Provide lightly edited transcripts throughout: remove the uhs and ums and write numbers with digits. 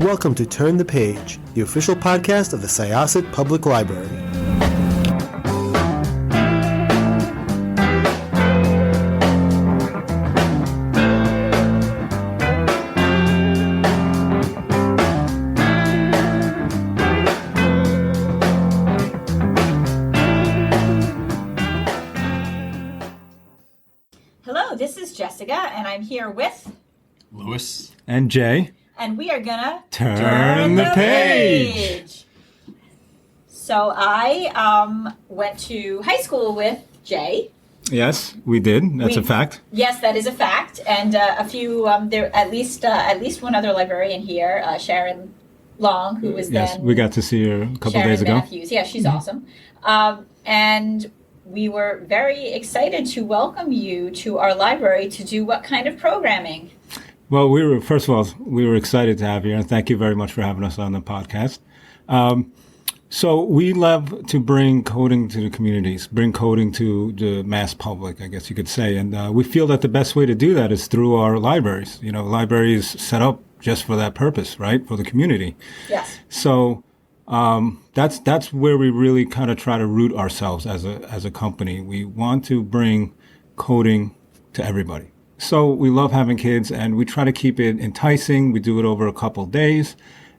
welcome to Turn the Page, the official podcast of the Syosset Public Library. Hello, this is Jessica, and I'm here with Lewis and Jay. And we are gonna turn the page. So I went to high school with Jay. Yes, we did. That's a fact. Yes, that is a fact. And a few there at least one other librarian here, Sharon Long, who was yes, then we got to see her a couple days ago. Matthews. Yeah, she's awesome. And we were very excited to welcome you to our library to do what kind of programming? Well, first of all, we were excited to have you, and thank you very much for having us on the podcast. So we love to bring coding to the communities, bring coding to the mass public, I guess you could say. And we feel that the best way to do that is through our libraries. You know, libraries set up just for that purpose, right? For the community. Yes. So that's where we really kind of try to root ourselves as a company. We want to bring coding to everybody. So we love having kids, and we try to keep it enticing. We do it over a couple of days,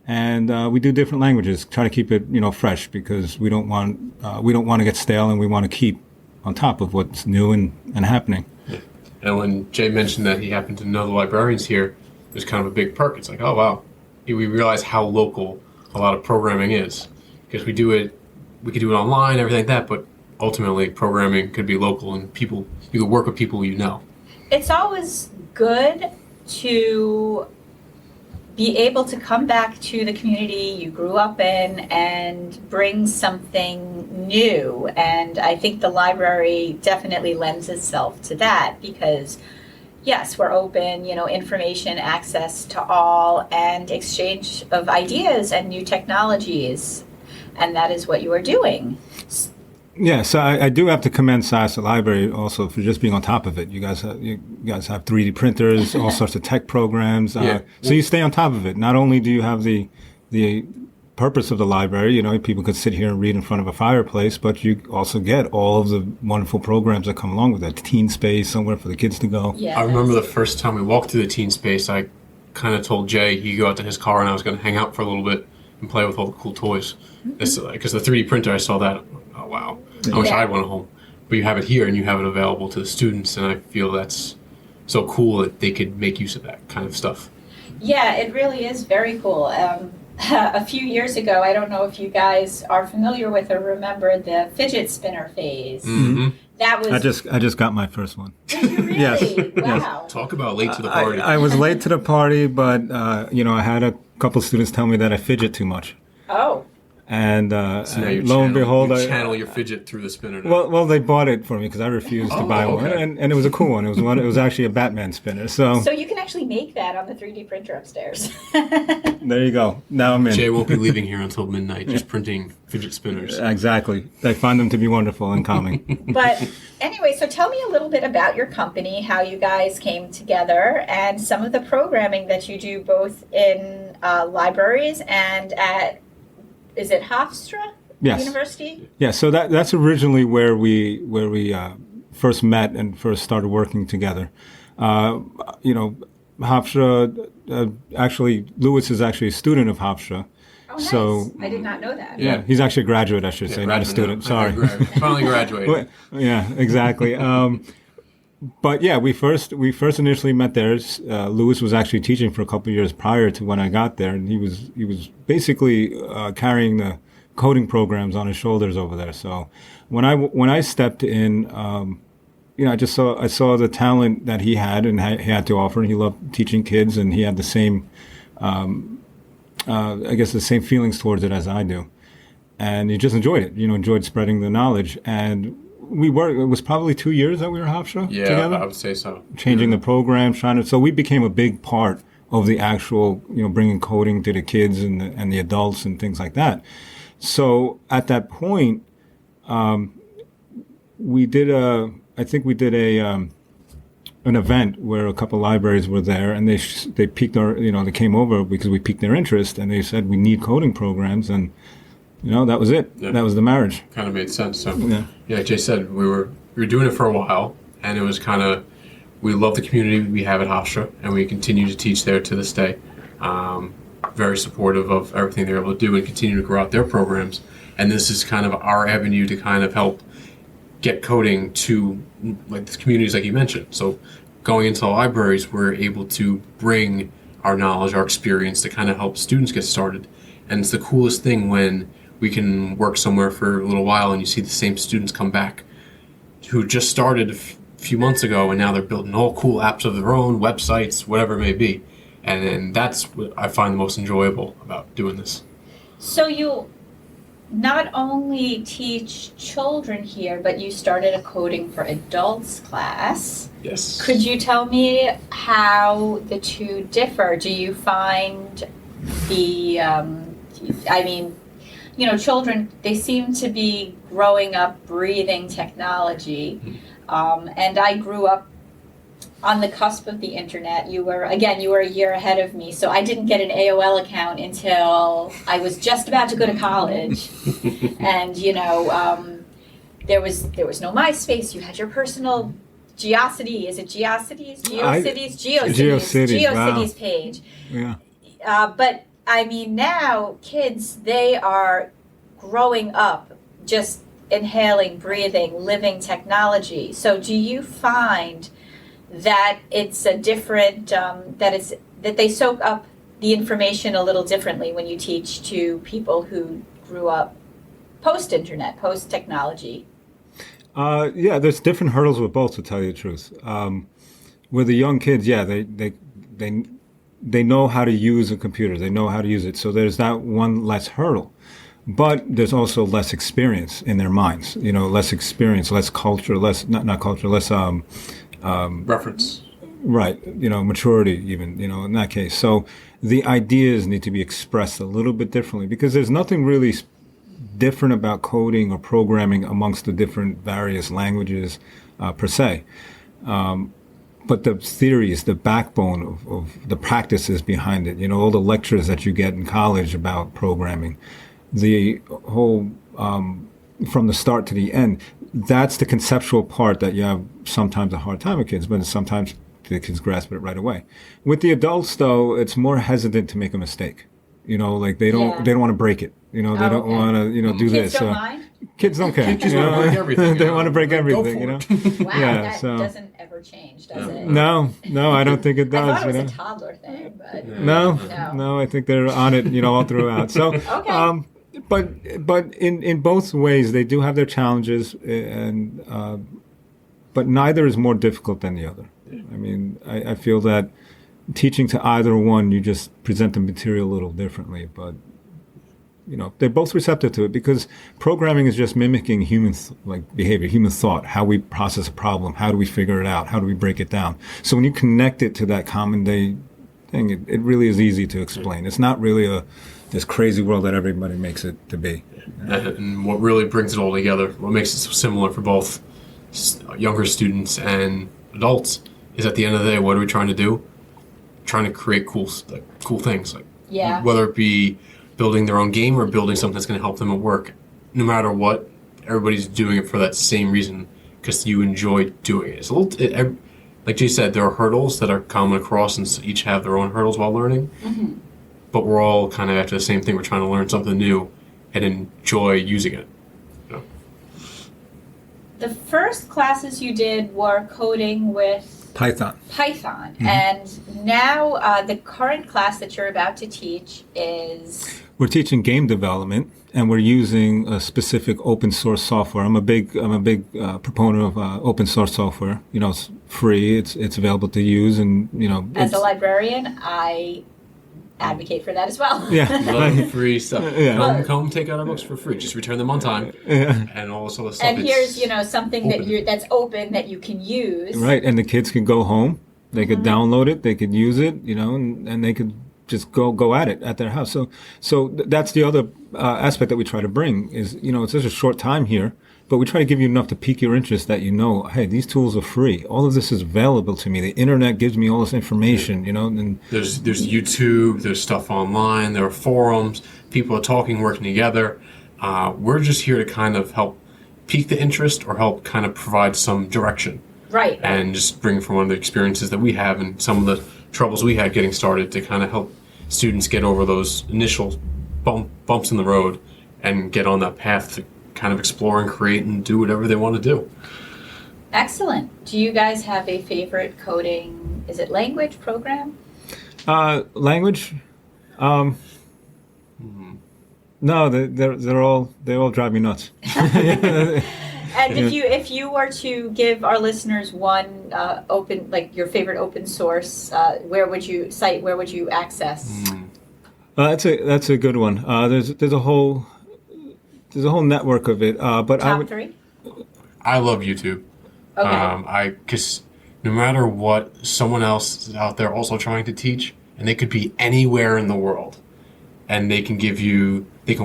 and we do different languages. Try to keep it, fresh, because we don't want to get stale, and we want to keep on top of what's new and happening. Yeah. And when Jay mentioned that he happened to know the librarians here, it was kind of a big perk. It's like, oh wow, we realize how local a lot of programming is, because we could do it online, everything like that, but ultimately programming could be local, and you could work with people you know. It's always good to be able to come back to the community you grew up in and bring something new. And I think the library definitely lends itself to that because, yes, we're open, information access to all and exchange of ideas and new technologies. And that is what you are doing. Yeah, so I do have to commend Syosset Library also for just being on top of it. You guys have 3D printers, all sorts of tech programs. So you stay on top of it. Not only do you have the purpose of the library, people could sit here and read in front of a fireplace, but you also get all of the wonderful programs that come along with that. Teen space, somewhere for the kids to go. Yes. I remember the first time we walked through the teen space, I kind of told Jay he'd go out to his car and I was going to hang out for a little bit and play with all the cool toys. Because the 3D printer, I saw that. Oh, wow. I wish I had one at home. But you have it here and you have it available to the students, and I feel that's so cool that they could make use of that kind of stuff. Yeah, it really is very cool. A few years ago, I don't know if you guys are familiar with or remember the fidget spinner phase. Mm-hmm. That was... I just got my first one. Did you really? Yes. Wow. Talk about late to the party. I was late to the party, but, I had a couple students tell me that I fidget too much. Oh. And so lo and behold, you channel your fidget through the spinner now. Well, they bought it for me because I refused to buy one, and it was a cool one. It was actually a Batman spinner. So you can actually make that on the 3D printer upstairs. There you go. Now I'm in. Jay won't be leaving here until midnight, just printing fidget spinners. Exactly. I find them to be wonderful and calming. But anyway, so tell me a little bit about your company, how you guys came together, and some of the programming that you do both in libraries and at. Is it Hofstra University? Yeah, so that's originally where we first met and first started working together. Hofstra, actually, Lewis is actually a student of Hofstra. Oh, nice. So, I did not know that. Yeah, he's actually a graduate, I should say, not a student. Sorry. Finally graduated. Yeah, exactly. But yeah, we first initially met there. Lewis was actually teaching for a couple of years prior to when I got there, and he was basically carrying the coding programs on his shoulders over there. So when I stepped in, I saw the talent that he had and he had to offer, and he loved teaching kids, and he had the same, the same feelings towards it as I do, and he just enjoyed it. Enjoyed spreading the knowledge. And it was probably 2 years that we were Hofstra together. I would say so. Changing the program, so we became a big part of the actual, bringing coding to the kids and the adults and things like that. So at that point, we did a an event where a couple libraries were there, and they piqued our, they came over because we piqued their interest, and they said we need coding programs, and that was it. Yeah. That was the marriage. Kind of made sense. So Yeah. like Jay said, we were doing it for a while, and it was kind of, we love the community we have at Hofstra, and we continue to teach there to this day. Very supportive of everything they're able to do and continue to grow out their programs. And this is kind of our avenue to kind of help get coding to like the communities like you mentioned. So going into the libraries, we're able to bring our knowledge, our experience to kind of help students get started. And it's the coolest thing when we can work somewhere for a little while and you see the same students come back who just started a few months ago, and now they're building all cool apps of their own, websites, whatever it may be. And that's what I find the most enjoyable about doing this. So you not only teach children here, but you started a coding for adults class. Yes. Could you tell me how the two differ? Do you find children, they seem to be growing up breathing technology. And I grew up on the cusp of the internet. You were a year ahead of me, so I didn't get an AOL account until I was just about to go to college. And there was no MySpace. You had your personal Geocities. Is it Geocities? GeoCities. GeoCities Wow. page. Yeah. But I mean, now kids, they are growing up just inhaling, breathing, living technology. So do you find that it's a different, that they soak up the information a little differently when you teach to people who grew up post-internet, post-technology? Yeah, there's different hurdles with both, to tell you the truth. With the young kids, yeah, they know how to use a computer. They know how to use it. So there's that one less hurdle. But there's also less experience in their minds. Less experience, less culture, not culture, less Reference. right. Maturity, even. In that case. So the ideas need to be expressed a little bit differently, because there's nothing really different about coding or programming amongst the different various languages per se. But the theories, the backbone of the practices behind it, all the lectures that you get in college about programming, the whole, from the start to the end, that's the conceptual part that you have sometimes a hard time with kids, but sometimes the kids grasp it right away. With the adults, though, it's more hesitant to make a mistake. Like they don't want to break it. They don't want to, do Kids this. don't mind? Kids don't care. Kids want to break everything. They want to break everything, Go for it. Wow, Yeah, that so- doesn't ever change, does it? No, I don't think it I does. thought it was a toddler thing, but No, I think they're on it, all throughout. So, Okay. But in both ways, they do have their challenges, and but neither is more difficult than the other. I mean, I feel that teaching to either one, you just present the material a little differently, but they're both receptive to it, because programming is just mimicking human behavior, human thought, how we process a problem, how do we figure it out, how do we break it down. So when you connect it to that common day thing, it really is easy to explain. It's not really this crazy world that everybody makes it to be. And what really brings it all together, what makes it so similar for both younger students and adults, is at the end of the day, what are we trying to do? Trying to create cool things, whether it be building their own game or building something that's going to help them at work. No matter what, everybody's doing it for that same reason, because you enjoy doing it. It's a little, like Jay said, there are hurdles that are common across, and each have their own hurdles while learning. Mm-hmm. But we're all kind of after the same thing. We're trying to learn something new and enjoy using it. The first classes you did were coding with Python. Mm-hmm. And now the current class that you're about to teach is... We're teaching game development, and we're using a specific open source software. I'm a big proponent of open source software. It's free. It's available to use, and As a librarian, I advocate for that as well. Yeah, Love free stuff. Yeah. Come take out our books for free. Just return them on time. And all this other stuff. And here's something that's open that you can use. Right, and the kids can go home. They could download it. They could use it. And they could just go at it at their house. So that's the other aspect that we try to bring is it's such a short time here but we try to give you enough to pique your interest that you know, hey, these tools are free. All of this is available to me. The internet gives me all this information, you know. And There's YouTube, there's stuff online, there are forums, people are talking, working together. We're just here to kind of help pique the interest or help kind of provide some direction. Right. And just bring from one of the experiences that we have and some of the troubles we had getting started to kind of help students get over those initial bumps in the road and get on that path to kind of explore and create and do whatever they want to do. Excellent. Do you guys have a favorite coding, is it language program? language, no, they all drive me nuts. And if you were to give our listeners one open, like your favorite open source, where would you access? That's a good one. There's a whole network of it. But Top three? I love YouTube. Okay. Because no matter what, someone else is out there also trying to teach, and they could be anywhere in the world, and they can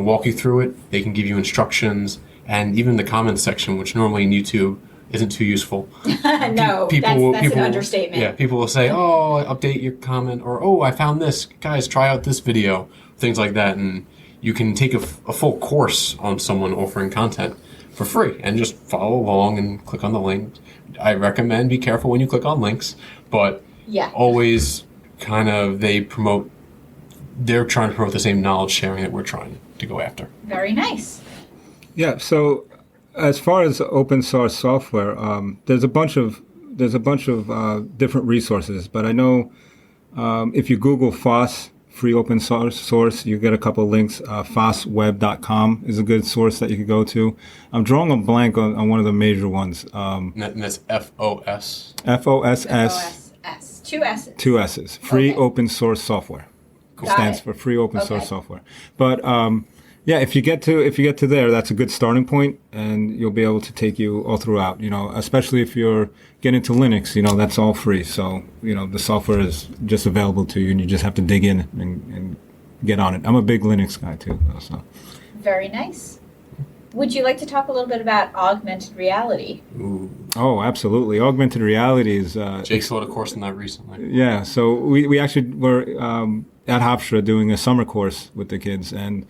walk you through it. They can give you instructions, and even the comments section, which normally in YouTube isn't too useful. No, that's an understatement. Yeah, people will say, "Oh, update your comment," or "Oh, I found this. Guys, try out this video." Things like that, and you can take a full course on someone offering content for free and just follow along and click on the link. I recommend be careful when you click on links, but always kind of they're trying to promote the same knowledge sharing that we're trying to go after. Very nice. Yeah. So, as far as open source software, there's a bunch of different resources. But I know if you Google FOSS, free open source, you get a couple of links. FOSSweb.com is a good source that you could go to. I'm drawing a blank on one of the major ones. And that's FOSS. FOSS. Two S's. Two S's. Free Open Source Software. Cool. Stands for free open source software. But if you get to there, that's a good starting point, and you'll be able to take you all throughout. You know, especially if you're getting into Linux, you know, that's all free. So the software is just available to you, and you just have to dig in and get on it. I'm a big Linux guy too, though, so. Very nice. Would you like to talk a little bit about augmented reality? Ooh. Oh, absolutely. Augmented reality is. Jake taught a course on that recently. Yeah. So we actually were at Hofstra doing a summer course with the kids, and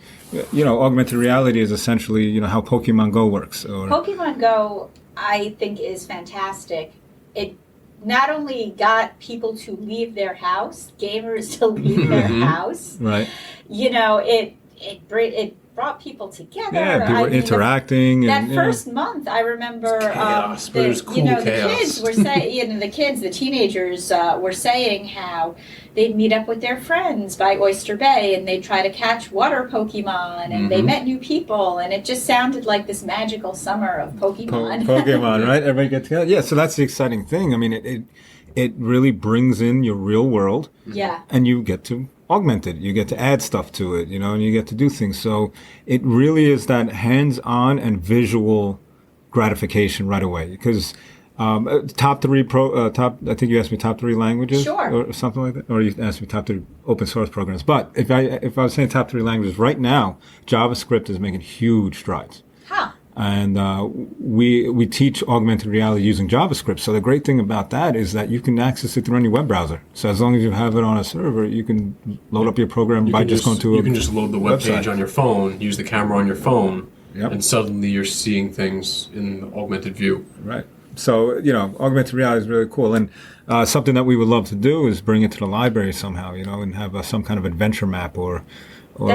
augmented reality is essentially how Pokemon Go works. Pokemon Go, I think, is fantastic. It not only got people to leave their house, gamers to leave their house. Right. It brought people together. Yeah, people were interacting. That first month, I remember chaos, but it was cool the chaos. kids were saying, the teenagers were saying how they'd meet up with their friends by Oyster Bay and they'd try to catch water Pokemon, and they met new people, and it just sounded like this magical summer of Pokemon. Pokemon, right? Everybody get together. Yeah, so that's the exciting thing. I mean, it really brings in your real world. Yeah. And you get to augment it. You get to add stuff to it, and you get to do things. So it really is that hands-on and visual gratification right away. Because top three, I think you asked me top three languages, sure, or something like that, or you asked me top three open source programs. But if I was saying top three languages right now, JavaScript is making huge strides. Huh. And we teach augmented reality using JavaScript. So the great thing about that is that you can access it through any web browser. So as long as you have it on a server, you can load up your program by just going to You can just load the web page on your phone, use the camera on your phone, Yep. and suddenly you're seeing things in the augmented view. Right. So, augmented reality is really cool. And something that we would love to do is bring it to the library somehow, and have some kind of adventure map or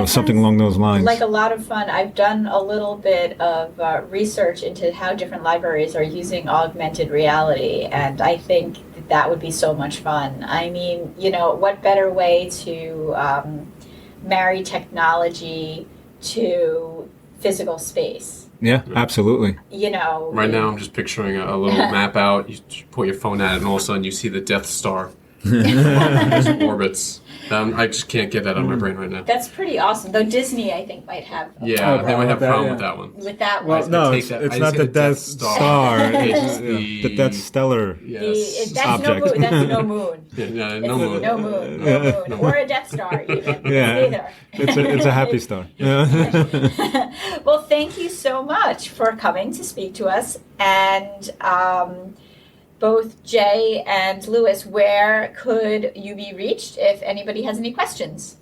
something along those lines. Like a lot of fun. I've done a little bit of research into how different libraries are using augmented reality, and I think that would be so much fun. I mean, what better way to marry technology to physical space? Yeah, absolutely. Right now I'm just picturing a little map out. You put your phone at it, and all of a sudden you see the Death Star There's orbits. I just can't get that out of my brain right now. That's pretty awesome. Though Disney, I think, might have. Yeah, they might have a problem with yeah. that one. With that Well, one. no, take it's that- I not say the the Death Death Star. Star. It's It's the- the Death Stellar. Yes. That's Object. no moon. That's no moon. Yeah, no It's moon. no moon. No moon. Or a Death Star, even. Yeah. Neither. It's a happy star. Yeah. Well, thank you so much for coming to speak to us. And both Jay and Lewis, where could you be reached if anybody has any questions?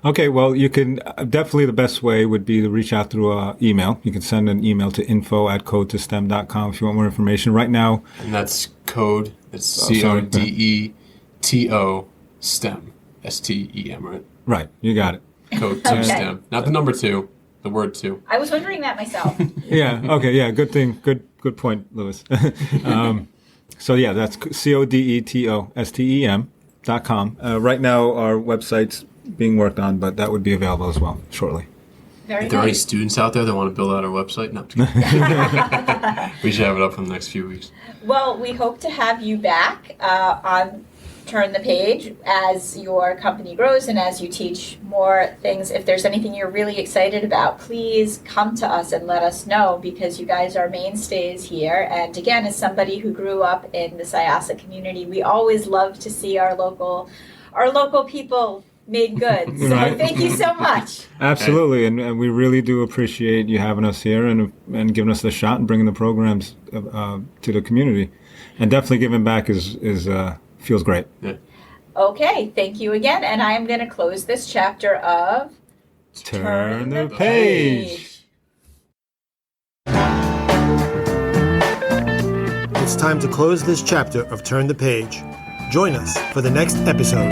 Okay, well, you can definitely the best way would be to reach out through email. You can send an email to info@codetostem.com if you want more information. Right now, And that's code. It's sorry. CODETO STEM. STEM, right? right, you got it. Code to Okay. STEM. Not the number 2, the word 2. I was wondering that myself. Yeah. Okay. Yeah. Good thing. Good point, Lewis. So yeah, that's CODETOSTEM.com. Right now, our website's being worked on, but that would be available as well shortly. Very If there are any nice. students out there that want to build out our website, no. We should have it up in the next few weeks. Well, we hope to have you back on Turn the Page as your company grows and as you teach more things. If there's anything you're really excited about, please come to us and let us know, because you guys are mainstays here. And again, as somebody who grew up in the Syosset community, we always love to see our local people made good. So Right. thank you so much. Absolutely, and we really do appreciate you having us here and giving us the shot and bringing the programs to the community, and definitely giving back is feels great. Yeah. Okay, thank you again. And I am going to close this chapter of Turn the page. It's time to close this chapter of Turn the Page. Join us for the next episode.